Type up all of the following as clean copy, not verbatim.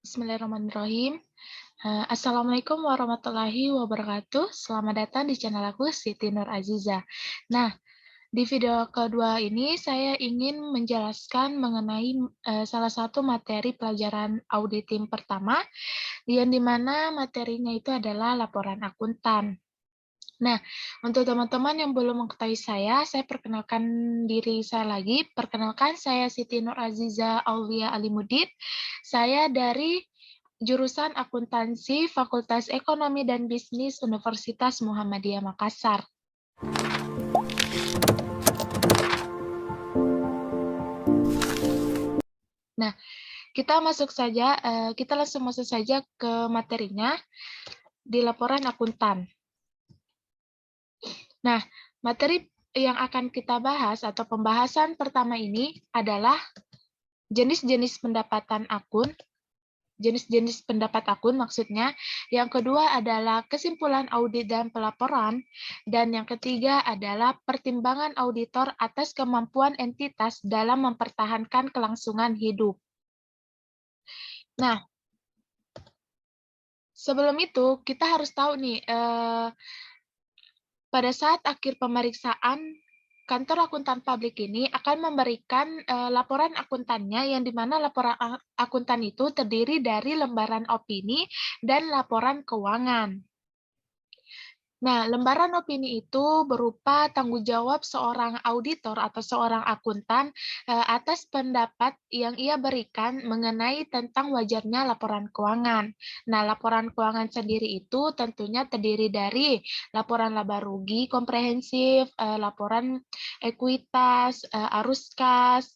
Bismillahirrahmanirrahim. Assalamualaikum warahmatullahi wabarakatuh. Selamat datang di channel aku, Siti Nur Aziza. Nah, di video kedua ini saya ingin menjelaskan mengenai salah satu materi pelajaran auditing pertama, yang dimana materinya itu adalah laporan akuntan. Nah, untuk teman-teman yang belum mengetahui saya perkenalkan diri saya lagi. Perkenalkan, saya Siti Nur Aziza Aulia Alimudin. Saya dari jurusan Akuntansi Fakultas Ekonomi dan Bisnis Universitas Muhammadiyah Makassar. Nah, kita langsung masuk saja ke materinya di laporan akuntan. Nah, materi yang akan kita bahas atau pembahasan pertama ini adalah jenis-jenis pendapatan akun, jenis-jenis pendapat akun maksudnya. Yang kedua adalah kesimpulan audit dan pelaporan. Dan yang ketiga adalah pertimbangan auditor atas kemampuan entitas dalam mempertahankan kelangsungan hidup. Nah, sebelum itu kita harus tahu nih, pada saat akhir pemeriksaan, kantor akuntan publik ini akan memberikan laporan akuntannya, yang dimana laporan akuntan itu terdiri dari lembaran opini dan laporan keuangan. Nah, lembaran opini itu berupa tanggung jawab seorang auditor atau seorang akuntan atas pendapat yang ia berikan mengenai tentang wajarnya laporan keuangan. Nah, laporan keuangan sendiri itu tentunya terdiri dari laporan laba rugi komprehensif, laporan ekuitas, arus kas,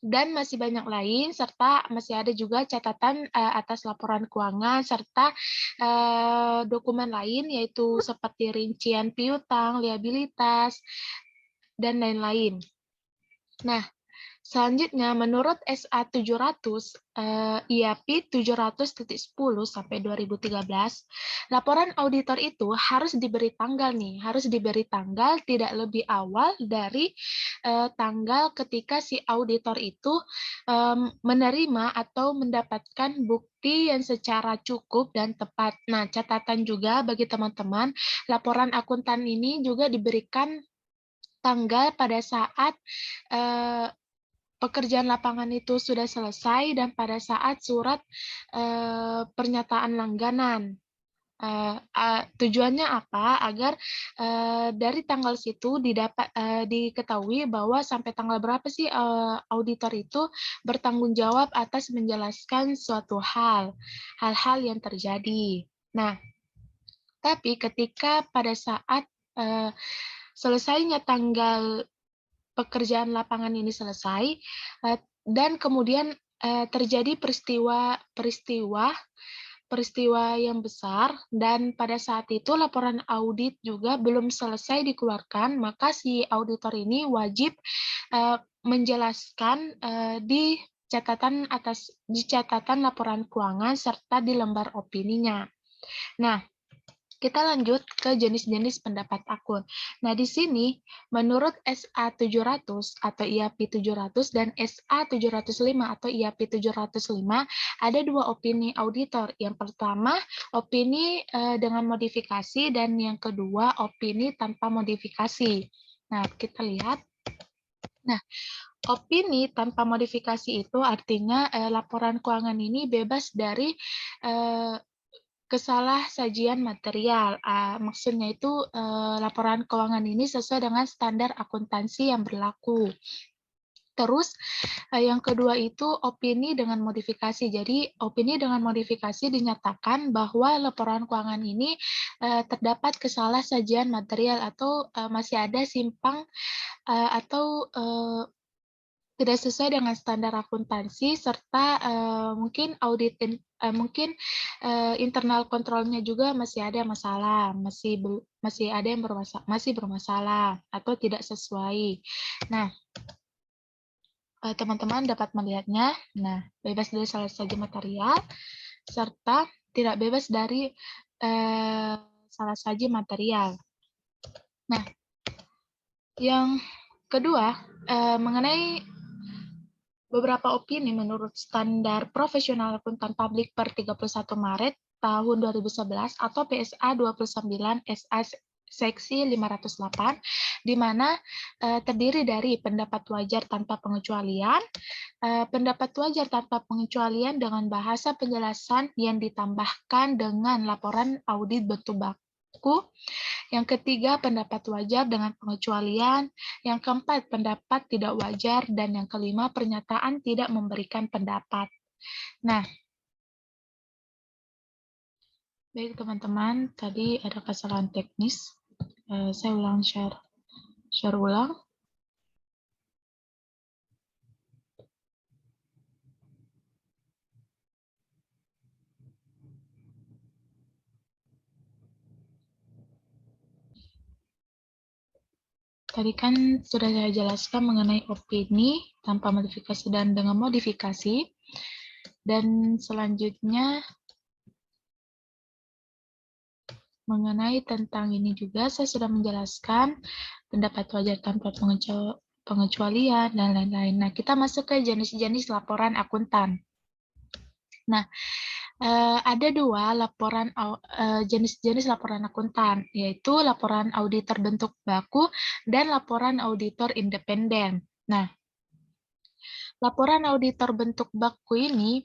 dan masih banyak lain, serta masih ada juga catatan atas laporan keuangan, serta dokumen lain, yaitu seperti rincian piutang, liabilitas, dan lain-lain. Nah, selanjutnya, menurut SA 700, IAP 700.10 sampai 2013, laporan auditor itu harus diberi tanggal nih, harus diberi tanggal tidak lebih awal dari tanggal ketika si auditor itu menerima atau mendapatkan bukti yang secara cukup dan tepat. Nah, catatan juga bagi teman-teman, laporan akuntan ini juga diberikan tanggal pada saat pekerjaan lapangan itu sudah selesai dan pada saat surat pernyataan langganan. Tujuannya apa? Agar dari tanggal situ diketahui bahwa sampai tanggal berapa sih auditor itu bertanggung jawab atas menjelaskan suatu hal-hal yang terjadi. Nah, tapi ketika pada saat selesainya tanggal pekerjaan lapangan ini selesai, dan kemudian terjadi peristiwa yang besar, dan pada saat itu laporan audit juga belum selesai dikeluarkan, maka si auditor ini wajib menjelaskan di catatan laporan keuangan serta di lembar opininya. Nah, kita lanjut ke jenis-jenis pendapat akun. Nah, di sini menurut SA 700 atau IAP 700 dan SA 705 atau IAP 705 ada dua opini auditor. Yang pertama, opini dengan modifikasi, dan yang kedua, opini tanpa modifikasi. Nah, kita lihat. Nah, opini tanpa modifikasi itu artinya laporan keuangan ini bebas dari kesalah sajian material. Maksudnya itu laporan keuangan ini sesuai dengan standar akuntansi yang berlaku. Terus yang kedua itu opini dengan modifikasi. Jadi opini dengan modifikasi dinyatakan bahwa laporan keuangan ini terdapat kesalah sajian material atau masih ada simpang atau tidak sesuai dengan standar akuntansi, serta mungkin internal kontrolnya juga masih ada masalah, masih ada yang bermasalah atau tidak sesuai. Nah, teman-teman dapat melihatnya. Nah, bebas dari salah satu material serta tidak bebas dari salah saji material. Nah, yang kedua mengenai beberapa opini menurut standar profesional akuntan publik per 31 Maret tahun 2011 atau PSA 29 SA seksi 508, di mana terdiri dari pendapat wajar tanpa pengecualian, pendapat wajar tanpa pengecualian dengan bahasa penjelasan yang ditambahkan dengan laporan audit bentuk baku. Yang ketiga, pendapat wajar dengan pengecualian. Yang keempat, pendapat tidak wajar. Dan yang kelima, pernyataan tidak memberikan pendapat. Nah, baik teman-teman, tadi ada kesalahan teknis. Saya ulang share ulang. Tadi kan sudah saya jelaskan mengenai opini tanpa modifikasi dan dengan modifikasi. Dan selanjutnya mengenai tentang ini juga saya sudah menjelaskan pendapat wajar tanpa pengecualian dan lain-lain. Nah, kita masuk ke jenis-jenis laporan akuntan. Nah, ada dua laporan jenis-jenis laporan akuntan, yaitu laporan auditor bentuk baku dan laporan auditor independen. Nah, laporan auditor bentuk baku ini,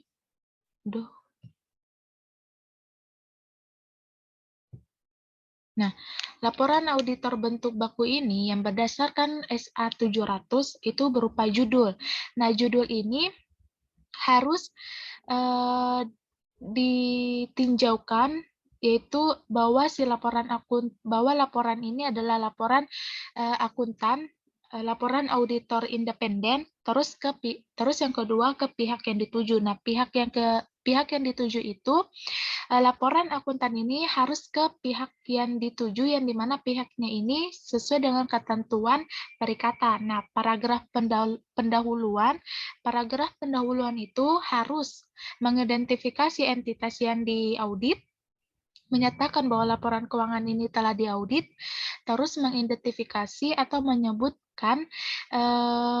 laporan auditor bentuk baku ini yang berdasarkan SA 700 itu berupa judul. Nah, judul ini harus ditinjaukan, yaitu bahwa laporan ini adalah laporan akuntan, laporan auditor independen, terus yang kedua ke pihak yang dituju. Nah, pihak yang dituju itu laporan akuntan ini harus ke pihak yang dituju, yang dimana pihaknya ini sesuai dengan ketentuan perikatan. Nah, paragraf pendahuluan itu harus mengidentifikasi entitas yang diaudit, menyatakan bahwa laporan keuangan ini telah diaudit, terus mengidentifikasi atau menyebutkan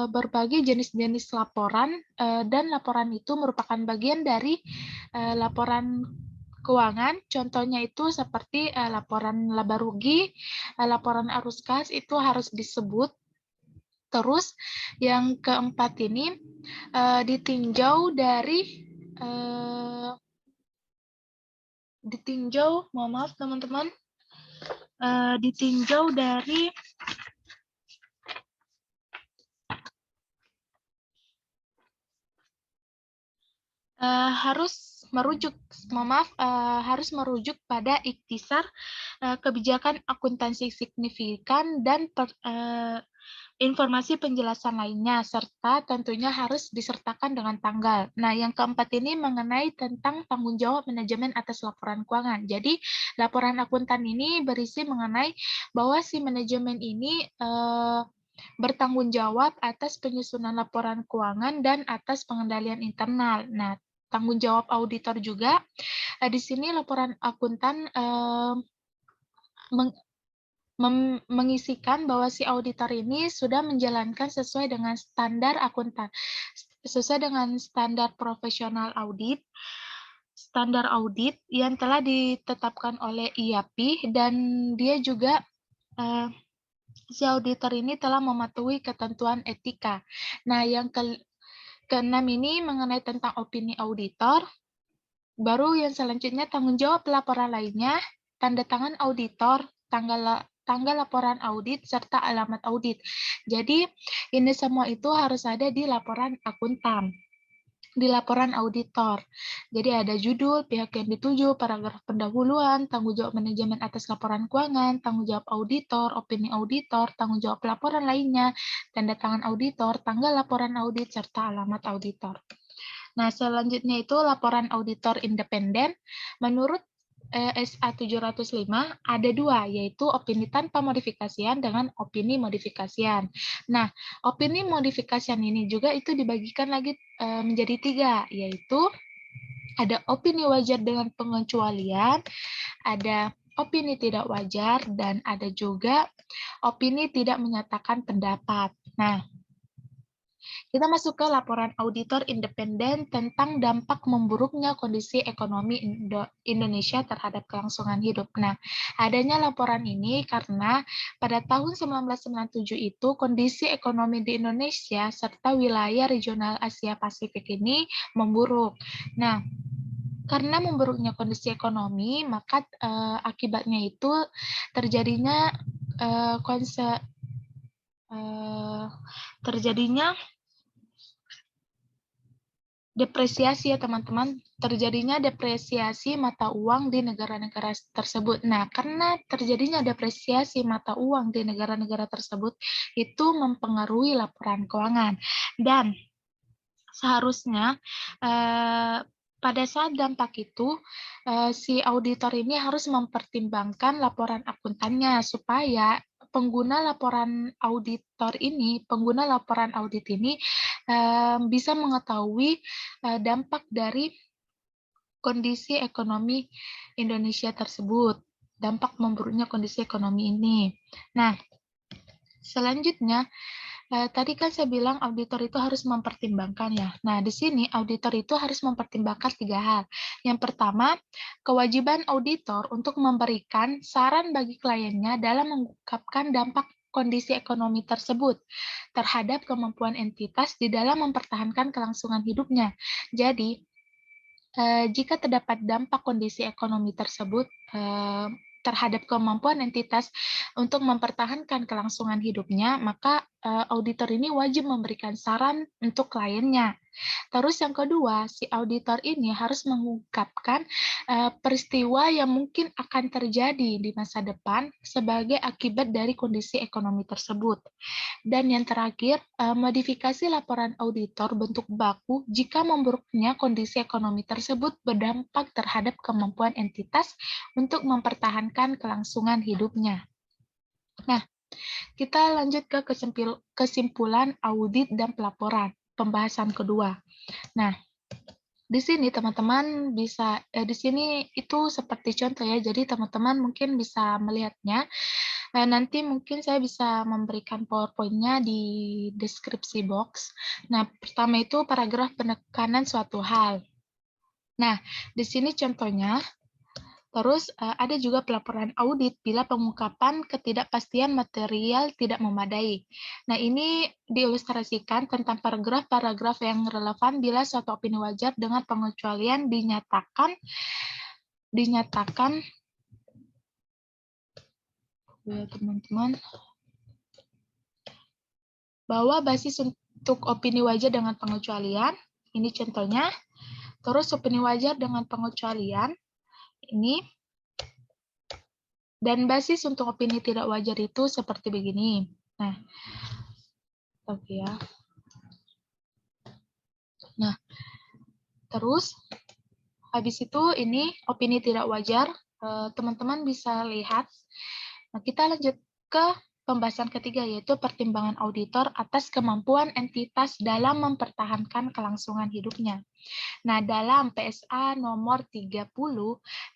berbagai jenis-jenis laporan, dan laporan itu merupakan bagian dari laporan keuangan. Contohnya itu seperti laporan laba rugi, laporan arus kas itu harus disebut. Terus yang keempat ini ditinjau dari mohon maaf teman-teman, ditinjau dari harus merujuk pada ikhtisar kebijakan akuntansi signifikan dan informasi penjelasan lainnya, serta tentunya harus disertakan dengan tanggal. Nah, yang keempat ini mengenai tentang tanggung jawab manajemen atas laporan keuangan. Jadi, laporan akuntan ini berisi mengenai bahwa si manajemen ini bertanggung jawab atas penyusunan laporan keuangan dan atas pengendalian internal. Nah, tanggung jawab auditor juga. Di sini laporan akuntan mengisikan bahwa si auditor ini sudah menjalankan sesuai dengan standar akuntan, sesuai dengan standar profesional audit, standar audit yang telah ditetapkan oleh IAPI, dan dia juga si auditor ini telah mematuhi ketentuan etika. Nah, yang keenam ini mengenai tentang opini auditor. Baru yang selanjutnya tanggung jawab laporan lainnya, tanda tangan auditor, tanggal laporan audit, serta alamat audit. Jadi, ini semua itu harus ada di laporan akuntan, di laporan auditor. Jadi ada judul, pihak yang dituju, paragraf pendahuluan, tanggung jawab manajemen atas laporan keuangan, tanggung jawab auditor, opini auditor, tanggung jawab laporan lainnya, tanda tangan auditor, tanggal laporan audit, serta alamat auditor. Nah, selanjutnya itu laporan auditor independen. Menurut SA 705 ada dua, yaitu opini tanpa modifikasian dengan opini modifikasian. Nah, opini modifikasian ini juga itu dibagikan lagi menjadi tiga, yaitu ada opini wajar dengan pengecualian, ada opini tidak wajar, dan ada juga opini tidak menyatakan pendapat. Nah, Kita masuk ke laporan auditor independen tentang dampak memburuknya kondisi ekonomi Indonesia terhadap kelangsungan hidup. Nah, adanya laporan ini karena pada tahun 1997 itu kondisi ekonomi di Indonesia serta wilayah regional Asia Pasifik ini memburuk. Nah, karena memburuknya kondisi ekonomi, maka akibatnya itu terjadinya terjadinya depresiasi ya teman-teman, terjadinya depresiasi mata uang di negara-negara tersebut. Nah, karena terjadinya depresiasi mata uang di negara-negara tersebut, itu mempengaruhi laporan keuangan. Dan seharusnya pada saat dampak itu, si auditor ini harus mempertimbangkan laporan akuntannya supaya pengguna laporan audit ini bisa mengetahui dampak dari kondisi ekonomi Indonesia tersebut, dampak memburuknya kondisi ekonomi ini. Nah, selanjutnya, tadi kan saya bilang auditor itu harus mempertimbangkan ya. Nah, di sini auditor itu harus mempertimbangkan 3 hal. Yang pertama, kewajiban auditor untuk memberikan saran bagi kliennya dalam mengungkapkan dampak kondisi ekonomi tersebut terhadap kemampuan entitas di dalam mempertahankan kelangsungan hidupnya. Jadi, jika terdapat dampak kondisi ekonomi tersebut terhadap kemampuan entitas untuk mempertahankan kelangsungan hidupnya, maka auditor ini wajib memberikan saran untuk kliennya. Terus yang kedua, si auditor ini harus mengungkapkan peristiwa yang mungkin akan terjadi di masa depan sebagai akibat dari kondisi ekonomi tersebut. Dan yang terakhir, modifikasi laporan auditor bentuk baku jika memburuknya kondisi ekonomi tersebut berdampak terhadap kemampuan entitas untuk mempertahankan kelangsungan hidupnya. Nah, kita lanjut ke kesimpulan audit dan pelaporan, pembahasan kedua. Nah, di sini teman-teman bisa, di sini itu seperti contoh ya, jadi teman-teman mungkin bisa melihatnya. Nanti mungkin saya bisa memberikan PowerPoint-nya di deskripsi box. Nah, pertama itu paragraf penekanan suatu hal. Nah, di sini contohnya. Terus ada juga pelaporan audit bila pengungkapan ketidakpastian material tidak memadai. Nah, ini diilustrasikan tentang paragraf-paragraf yang relevan bila suatu opini wajar dengan pengecualian dinyatakan ya teman-teman bahwa basis untuk opini wajar dengan pengecualian, ini contohnya. Terus opini wajar dengan pengecualian ini, dan basis untuk opini tidak wajar itu seperti begini. Nah, oke ya. Nah, terus habis itu ini opini tidak wajar, teman-teman bisa lihat. Nah, kita lanjut ke pembahasan ketiga, yaitu pertimbangan auditor atas kemampuan entitas dalam mempertahankan kelangsungan hidupnya. Nah, dalam PSA nomor 30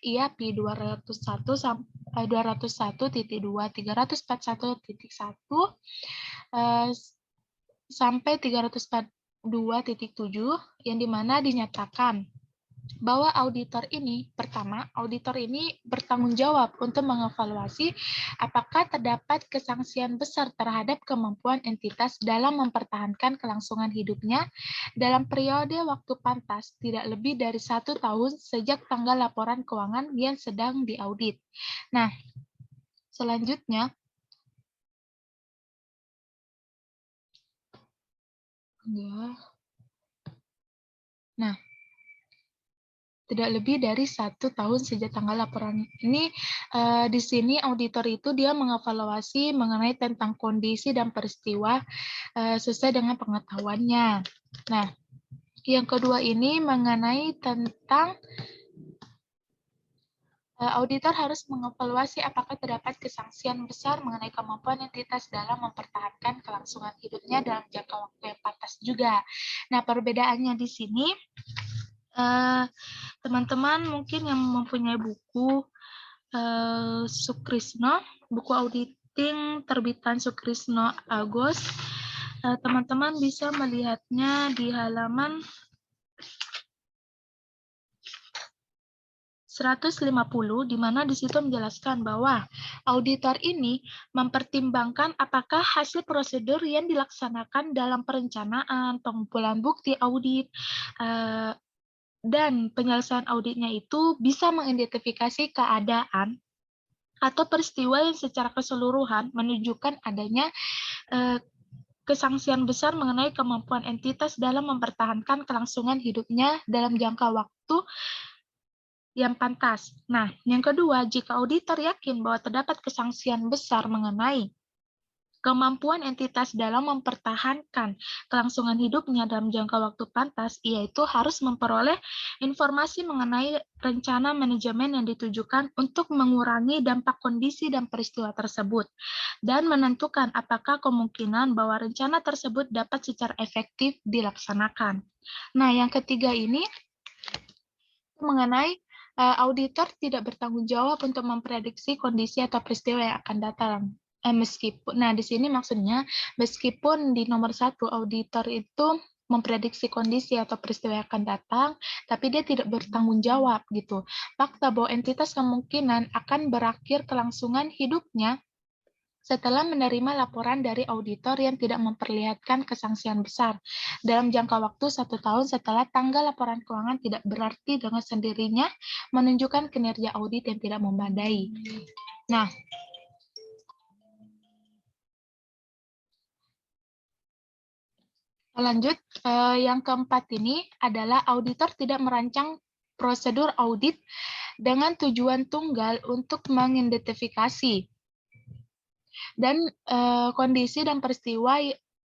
IAP 201.2.341.1 sampai 342.7 yang dimana dinyatakan bahwa auditor ini, pertama, auditor ini bertanggung jawab untuk mengevaluasi apakah terdapat kesangsian besar terhadap kemampuan entitas dalam mempertahankan kelangsungan hidupnya dalam periode waktu pantas tidak lebih dari 1 tahun sejak tanggal laporan keuangan yang sedang diaudit. Nah, selanjutnya, tidak lebih dari 1 tahun sejak tanggal laporan ini. Di sini auditor itu dia mengevaluasi mengenai tentang kondisi dan peristiwa sesuai dengan pengetahuannya. Nah, yang kedua ini mengenai tentang auditor harus mengevaluasi apakah terdapat kesangsian besar mengenai kemampuan entitas dalam mempertahankan kelangsungan hidupnya dalam jangka waktu yang pantas juga. Nah, perbedaannya di sini, teman-teman mungkin yang mempunyai buku Sukrisno, buku auditing terbitan Sukrisno Agos, Teman-teman bisa melihatnya di halaman 150, di mana di situ menjelaskan bahwa auditor ini mempertimbangkan apakah hasil prosedur yang dilaksanakan dalam perencanaan, pengumpulan bukti audit, dan penyelesaian auditnya itu bisa mengidentifikasi keadaan atau peristiwa yang secara keseluruhan menunjukkan adanya kesangsian besar mengenai kemampuan entitas dalam mempertahankan kelangsungan hidupnya dalam jangka waktu yang pantas. Nah, yang kedua, jika auditor yakin bahwa terdapat kesangsian besar mengenai kemampuan entitas dalam mempertahankan kelangsungan hidupnya dalam jangka waktu pantas, yaitu harus memperoleh informasi mengenai rencana manajemen yang ditujukan untuk mengurangi dampak kondisi dan peristiwa tersebut, dan menentukan apakah kemungkinan bahwa rencana tersebut dapat secara efektif dilaksanakan. Nah, yang ketiga ini mengenai auditor tidak bertanggung jawab untuk memprediksi kondisi atau peristiwa yang akan datang. Di sini maksudnya meskipun di nomor 1 auditor itu memprediksi kondisi atau peristiwa yang akan datang, tapi dia tidak bertanggung jawab gitu. Fakta bahwa entitas kemungkinan akan berakhir kelangsungan hidupnya setelah menerima laporan dari auditor yang tidak memperlihatkan kesangsian besar dalam jangka waktu 1 tahun setelah tanggal laporan keuangan, tidak berarti dengan sendirinya menunjukkan kinerja audit yang tidak memadai. Nah, lanjut, yang keempat ini adalah auditor tidak merancang prosedur audit dengan tujuan tunggal untuk mengidentifikasi dan kondisi dan peristiwa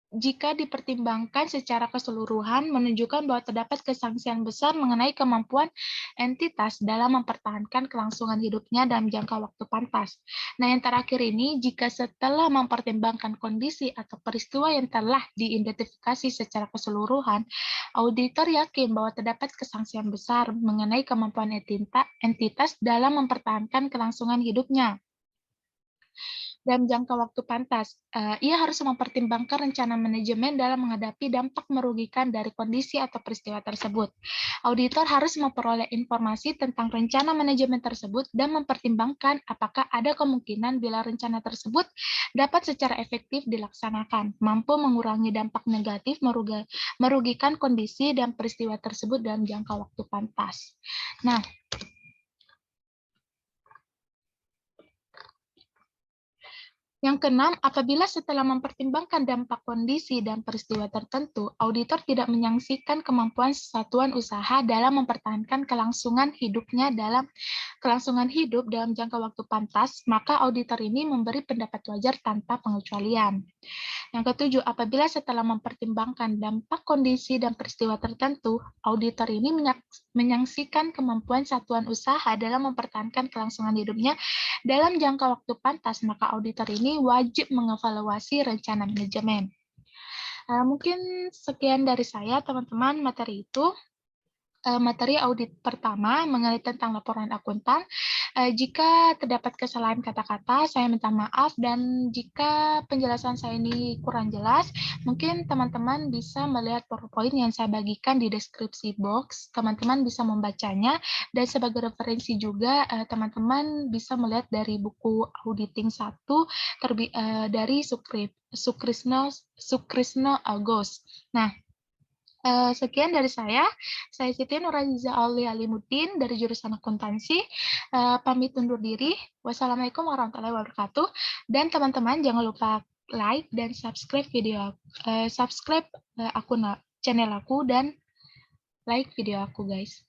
jika dipertimbangkan secara keseluruhan menunjukkan bahwa terdapat kesangsian besar mengenai kemampuan entitas dalam mempertahankan kelangsungan hidupnya dalam jangka waktu pantas. Nah, yang terakhir ini, jika setelah mempertimbangkan kondisi atau peristiwa yang telah diidentifikasi secara keseluruhan, auditor yakin bahwa terdapat kesangsian besar mengenai kemampuan entitas dalam mempertahankan kelangsungan hidupnya dalam jangka waktu pantas. Ia harus mempertimbangkan rencana manajemen dalam menghadapi dampak merugikan dari kondisi atau peristiwa tersebut. Auditor harus memperoleh informasi tentang rencana manajemen tersebut dan mempertimbangkan apakah ada kemungkinan bila rencana tersebut dapat secara efektif dilaksanakan, mampu mengurangi dampak negatif merugikan kondisi dan peristiwa tersebut dalam jangka waktu pantas. Nah, yang keenam, apabila setelah mempertimbangkan dampak kondisi dan peristiwa tertentu, auditor tidak menyaksikan kemampuan satuan usaha dalam mempertahankan kelangsungan hidup dalam jangka waktu pantas, maka auditor ini memberi pendapat wajar tanpa pengecualian. Yang ketujuh, apabila setelah mempertimbangkan dampak kondisi dan peristiwa tertentu, auditor ini menyaksikan kemampuan satuan usaha dalam mempertahankan kelangsungan hidupnya dalam jangka waktu pantas, maka auditor ini wajib mengevaluasi rencana manajemen. Mungkin sekian dari saya, teman-teman, materi itu. Materi audit pertama mengenai tentang laporan akuntan. Jika terdapat kesalahan kata-kata, saya minta maaf, dan jika penjelasan saya ini kurang jelas, mungkin teman-teman bisa melihat PowerPoint yang saya bagikan di deskripsi box. Teman-teman bisa membacanya, dan sebagai referensi juga teman-teman bisa melihat dari buku Auditing 1 dari Sukrisno Agos. Nah, sekian dari saya Siti Nurhaliza Aulia Alimuddin dari jurusan akuntansi. Pamit undur diri. Wassalamualaikum warahmatullahi wabarakatuh. Dan teman-teman jangan lupa like dan subscribe channel aku dan like video aku, guys.